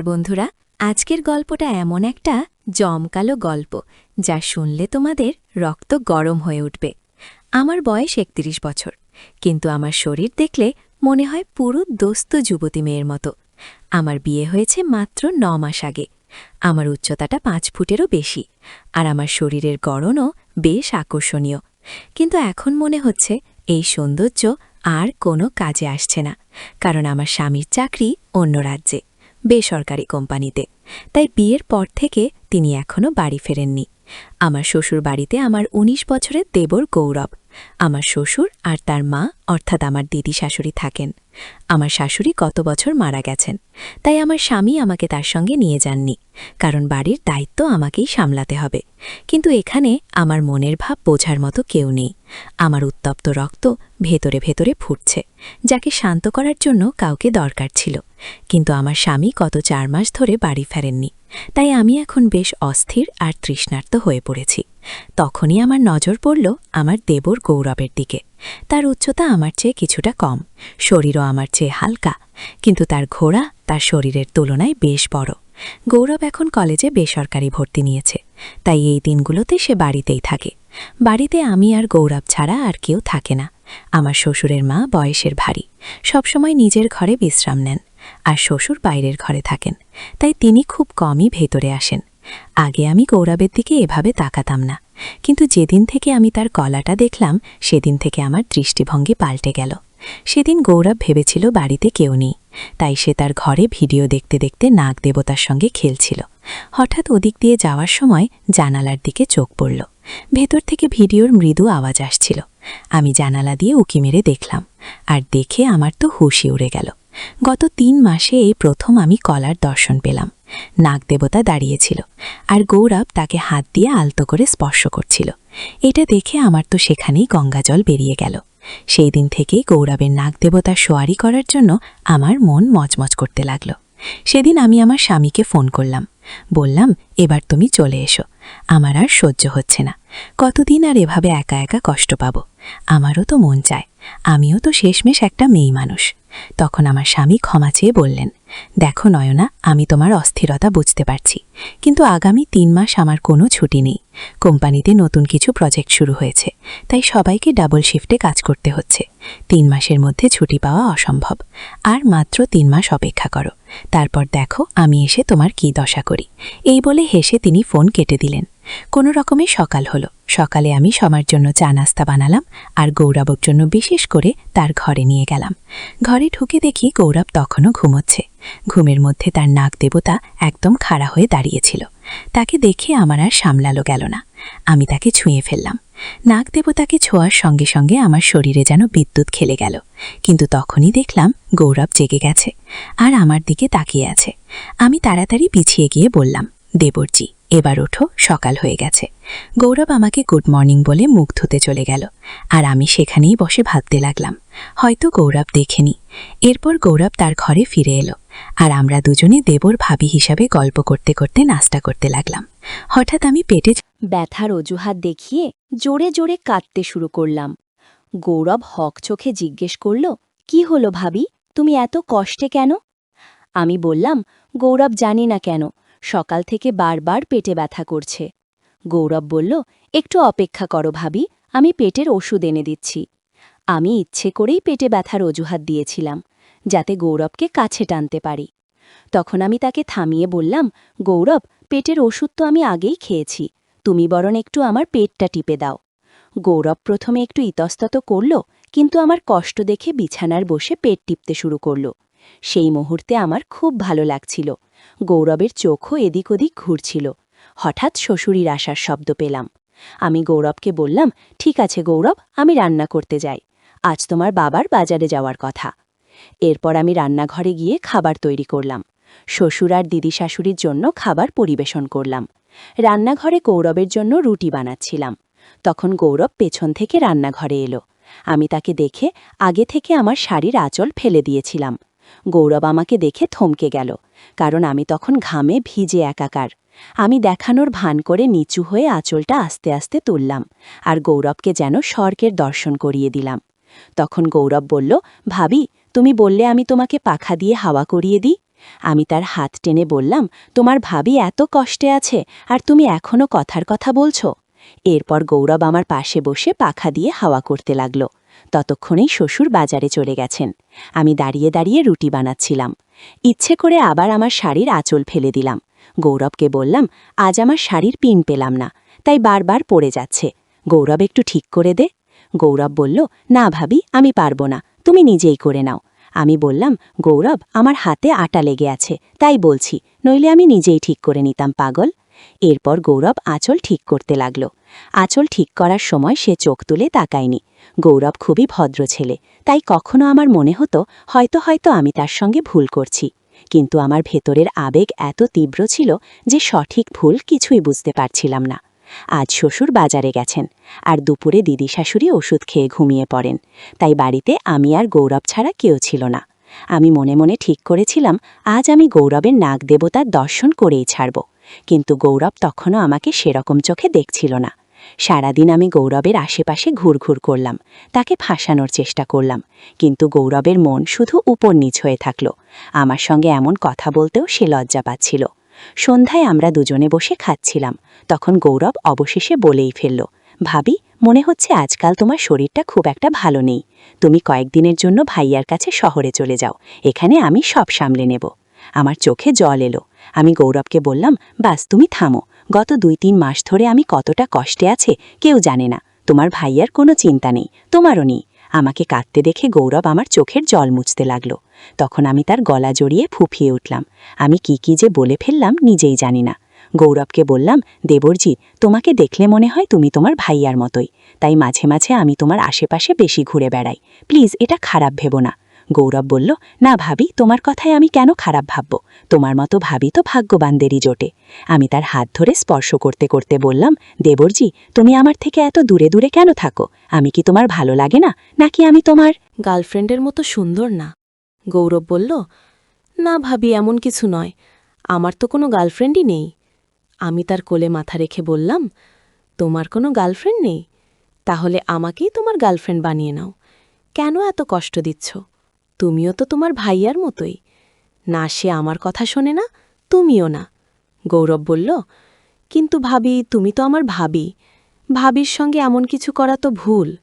বন্ধুরা, আজকের গল্পটা এমন একটা জমকালো গল্প যা শুনলে তোমাদের রক্ত গরম হয়ে উঠবে। আমার বয়স ৩১ বছর, কিন্তু আমার শরীর দেখলে মনে হয় পুরো দোস্ত যুবতী মেয়ের মতো। আমার বিয়ে হয়েছে মাত্র ৯ মাস আগে। আমার উচ্চতাটা ৫ ফুটেরও বেশি, আর আমার শরীরের গড়নও বেশ আকর্ষণীয়। কিন্তু এখন মনে হচ্ছে এই সৌন্দর্য আর কোনো কাজে আসছে না, কারণ আমার স্বামীর চাকরি অন্য রাজ্যে, বেসরকারি কোম্পানিতে। তাই বিয়ের পর থেকে তিনি এখনও বাড়ি ফেরেননি। আমার শ্বশুর বাড়িতে আমার ১৯ বছরের দেবর গৌরব, আমার শ্বশুর আর তার মা অর্থাৎ আমার দিদি শাশুড়ি থাকেন। আমার শাশুড়ি গত বছর মারা গেছেন, তাই আমার স্বামী আমাকে তার সঙ্গে নিয়ে যাননি, কারণ বাড়ির দায়িত্ব আমাকেই সামলাতে হবে। কিন্তু এখানে আমার মনের ভাব বোঝার মতো কেউ নেই। আমার উত্তপ্ত রক্ত ভেতরে ভেতরে ফুটছে, যাকে শান্ত করার জন্য কাউকে দরকার ছিল। কিন্তু আমার স্বামী গত ৪ মাস ধরে বাড়ি ফেরেননি, তাই আমি এখন বেশ অস্থির আর তৃষ্ণার্ত হয়ে পড়েছি। তখনই আমার নজর পড়ল আমার দেবর গৌরবের দিকে। তার উচ্চতা আমার চেয়ে কিছুটা কম, শরীরও আমার চেয়ে হালকা, কিন্তু তার ঘোড়া তার শরীরের তুলনায় বেশ বড়। গৌরব এখন কলেজে বেসরকারি ভর্তি নিয়েছে, তাই এই দিনগুলোতে সে বাড়িতেই থাকে। বাড়িতে আমি আর গৌরব ছাড়া আর কেউ থাকে না। আমার শ্বশুরের মা বয়সের ভারী, সবসময় নিজের ঘরে বিশ্রাম নেন, আর শ্বশুর বাইরের ঘরে থাকেন, তাই তিনি খুব কমই ভেতরে আসেন। আগে আমি গৌরবের দিকে এভাবে তাকাতাম না, কিন্তু যেদিন থেকে আমি তার গলাটা দেখলাম সেদিন থেকে আমার দৃষ্টিভঙ্গি পাল্টে গেল। সেদিন গৌরব ভেবেছিল বাড়িতে কেউ নেই, তাই সে তার ঘরে ভিডিও দেখতে দেখতে নাগ দেবতার সঙ্গে খেলছিল। হঠাৎ ওদিক দিয়ে যাওয়ার সময় জানালার দিকে চোখ পড়ল। ভেতর থেকে ভিডিওর মৃদু আওয়াজ আসছিল। আমি জানালা দিয়ে উঁকি মেরে দেখলাম, আর দেখে আমার তো হুঁশি উড়ে গেল। গত ৩ মাসে এই প্রথম আমি কলার দর্শন পেলাম। নাগদেবতা দাঁড়িয়েছিল, আর গৌরব তাকে হাত দিয়ে আলতো করে স্পর্শ করছিল। এটা দেখে আমার তো সেখানেই গঙ্গাজল বেরিয়ে গেল। সেই দিন থেকেই গৌরবের নাগদেবতার সোয়ারি করার জন্য আমার মন মজমজ করতে লাগল। সেদিন আমি আমার স্বামীকে ফোন করলাম, বললাম, এবার তুমি চলে এসো, আমার আর সহ্য হচ্ছে না। কতদিন আর এভাবে একা একা কষ্ট পাবো? আমারও তো মন চায়, আমিও তো শেষমেশ একটা মেয়ে মানুষ। তখন আমার স্বামী ক্ষমা চেয়ে বললেন, দেখো নয়না, আমি তোমার অস্থিরতা বুঝতে পারছি, কিন্তু আগামী ৩ মাস আমার কোনো ছুটি নেই। কোম্পানিতে নতুন কিছু প্রজেক্ট শুরু হয়েছে, তাই সবাইকে ডাবল শিফটে কাজ করতে হচ্ছে। ৩ মাসের মধ্যে ছুটি পাওয়া অসম্ভব। আর মাত্র ৩ মাস অপেক্ষা করো, তারপর দেখো আমি এসে তোমার কী দশা করি। এই বলে হেসে তিনি ফোন কেটে দিলেন। কোনো রকমে সকাল হলো। সকালে আমি সবার জন্য চা নাস্তা বানালাম, আর গৌরবের জন্য বিশেষ করে তার ঘরে নিয়ে গেলাম। ঘরে ঢুকে দেখি গৌরব তখনও ঘুমোচ্ছে। ঘুমের মধ্যে তার নাগদেবতা একদম খাড়া হয়ে দাঁড়িয়েছিল। তাকে দেখে আমার আর সামলালো গেল না, আমি তাকে ছুঁয়ে ফেললাম। নাগদেবতাকে ছোঁয়ার সঙ্গে সঙ্গে আমার শরীরে যেন বিদ্যুৎ খেলে গেল। কিন্তু তখনই দেখলাম গৌরব জেগে গেছে, আর আমার দিকে তাকিয়ে আছে। আমি তাড়াতাড়ি পিছিয়ে গিয়ে বললাম, দেবরজি, এবার ওঠো, সকাল হয়ে গেছে। গৌরব আমাকে গুড মর্নিং বলে মুখ ধুতে চলে গেল, আর আমি সেখানেই বসে ভাবতে লাগলাম, হয়তো গৌরব দেখেনি। এরপর গৌরব তার ঘরে ফিরে এলো, আর আমরা দুজনে দেবর ভাবি হিসাবে গল্প করতে করতে নাস্তা করতে লাগলাম। হঠাৎ আমি পেটে ব্যথার অজুহাত দেখিয়ে জোরে জোরে কাঁদতে শুরু করলাম। গৌরব হক চোখে জিজ্ঞেস করল, কি হলো ভাবি, তুমি এত কষ্টে কেন? আমি বললাম, গৌরব জানি না কেন, সকাল থেকে বারবার পেটে ব্যথা করছে। গৌরব বলল, একটু অপেক্ষা করো ভাবি, আমি পেটের ওষুধ এনে দিচ্ছি। আমি ইচ্ছে করেই পেটে ব্যথার অজুহাত দিয়েছিলাম, যাতে গৌরবকে কাছে টানতে পারি। তখন আমি তাকে থামিয়ে বললাম, গৌরব, পেটের ওষুধ তো আমি আগেই খেয়েছি, তুমি বরং একটু আমার পেটটা টিপে দাও। গৌরব প্রথমে একটু ইতস্তত করল, কিন্তু আমার কষ্ট দেখে বিছানার বসে পেট টিপতে শুরু করল। সেই মুহূর্তে আমার খুব ভালো লাগছিল। গৌরবের চোখও এদিক ওদিক ঘুরছিল। হঠাৎ শ্বশুরির আসার শব্দ পেলাম। আমি গৌরবকে বললাম, ঠিক আছে গৌরব, আমি রান্না করতে যাই, আজ তোমার বাবার বাজারে যাওয়ার কথা। এরপর আমি রান্নাঘরে গিয়ে খাবার তৈরি করলাম। শ্বশুর আর দিদি শাশুড়ির জন্য খাবার পরিবেশন করলাম। রান্নাঘরে গৌরবের জন্য রুটি বানাচ্ছিলাম। তখন গৌরব পেছন থেকে রান্নাঘরে এলো। আমি তাকে দেখে আগে থেকে আমার শাড়ির আঁচল ফেলে দিয়েছিলাম। গৌরব আমাকে দেখে থমকে গেল, কারণ আমি তখন ঘামে ভিজে একাকার। আমি দেখানোর ভান করে নিচু হয়ে আঁচলটা আস্তে আস্তে তুললাম, আর গৌরবকে যেন স্বর্গের দর্শন করিয়ে দিলাম। তখন গৌরব বলল, ভাবি, তুমি বললে আমি তোমাকে পাখা দিয়ে হাওয়া করিয়ে দিই, আমি তার হাত টেনে বললাম, তোমার ভাবি এত কষ্টে আছে আর তুমি এখনো কথার কথা বলছো। এরপর গৌরব আমার পাশে বসে পাখা দিয়ে হাওয়া করতে লাগল। ততক্ষণেই শ্বশুর বাজারে চলে গেছেন। আমি দাঁড়িয়ে দাঁড়িয়ে রুটি বানাচ্ছিলাম। ইচ্ছে করে আবার আমার শাড়ির আঁচল ফেলে দিলাম। গৌরবকে বললাম, আজ আমার শাড়ির পিন পেলাম না, তাই বারবার পড়ে যাচ্ছে। গৌরব একটু ঠিক করে দে। গৌরব বলল, না ভাবি, আমি পারবো না, তুমি নিজেই করে নাও। আমি বললাম, গৌরব, আমার হাতে আটা লেগে আছে, তাই বলছি, নইলে আমি নিজেই ঠিক করে নিতাম, পাগল। এরপর গৌরব আঁচল ঠিক করতে লাগল। আঁচল ঠিক করার সময় সে চোখ তুলে তাকায়নি। গৌরব খুবই ভদ্র ছেলে, তাই কখনো আমার মনে হতো হয়তো আমি তার সঙ্গে ভুল করছি। কিন্তু আমার ভেতরের আবেগ এত তীব্র ছিল যে সঠিক ভুল কিছুই বুঝতে পারছিলাম না। আজ শ্বশুর বাজারে গেছেন, আর দুপুরে দিদি শাশুড়ি ওষুধ খেয়ে ঘুমিয়ে পড়েন, তাই বাড়িতে আমি আর গৌরব ছাড়া কেউ ছিল না। আমি মনে মনে ঠিক করেছিলাম আজ আমি গৌরবের নাগ দেবতার দর্শন করেই ছাড়ব, কিন্তু গৌরব তখনও আমাকে সেরকম চোখে দেখছিল না। সারাদিন আমি গৌরবের আশেপাশে ঘুরঘুর করলাম, তাকে ফাঁসানোর চেষ্টা করলাম, কিন্তু গৌরবের মন শুধু উপর নিচ হয়ে থাকল। আমার সঙ্গে এমন কথা বলতেও সে লজ্জা পাচ্ছিল। সন্ধ্যায় আমরা দুজনে বসে খাচ্ছিলাম, তখন গৌরব অবশেষে বলেই ফেলল, ভাবি, মনে হচ্ছে আজকাল তোমার শরীরটা খুব একটা ভালো নেই। তুমি কয়েকদিনের জন্য ভাইয়ার কাছে শহরে চলে যাও, এখানে আমি সব সামলে নেব। আমার চোখে জল এলো। আমি গৌরবকে বললাম, বাস তুমি থামো, গত 2-3 মাস ধরে আমি কতটা কষ্টে আছে কেউ জানে না। তোমার ভাইয়ার কোনো চিন্তা নেই, তোমারও নেই। আমাকে কাঁদতে দেখে গৌরব আমার চোখের জল মুছতে লাগল। তখন আমি তার গলা জড়িয়ে ফুঁপিয়ে উঠলাম। আমি কি যে বলে ফেললাম নিজেই জানি না। গৌরবকে বললাম, দেবরজি, তোমাকে দেখলে মনে হয় তুমি তোমার ভাইয়ার মতোই, তাই মাঝে মাঝে আমি তোমার আশেপাশে বেশি ঘুরে বেড়াই, প্লিজ এটা খারাপ ভেবো না। গৌরব বলল, না ভাবি, তোমার কথায় আমি কেন খারাপ ভাবব, তোমার মতো ভাবি তো ভাগ্যবানদেরই জোটে। আমি তার হাত ধরে স্পর্শ করতে করতে বললাম, দেবরজি, তুমি আমার থেকে এত দূরে দূরে কেন থাকো? আমি কি তোমার ভালো লাগে না, নাকি আমি তোমার গার্লফ্রেন্ডের মতো সুন্দর না? গৌরব বলল, না ভাবি, এমন কিছু নয়, আমার তো কোনো গার্লফ্রেন্ডই নেই। আমি তার কোলে মাথা রেখে বললাম, তোমার কোনো গার্লফ্রেন্ড নেই? তাহলে আমাকেই তোমার গার্লফ্রেন্ড বানিয়ে নাও। কেন এত কষ্ট দিচ্ছ? তুমিও তো তোমার ভাইয়ার মতোই। না সে আমার কথা শোনে না, তুমিও না। গৌরব বলল, কিন্তু ভাবি, তুমি তো আমার ভাবি, ভাবির সঙ্গে এমন কিছু করা তো ভুল।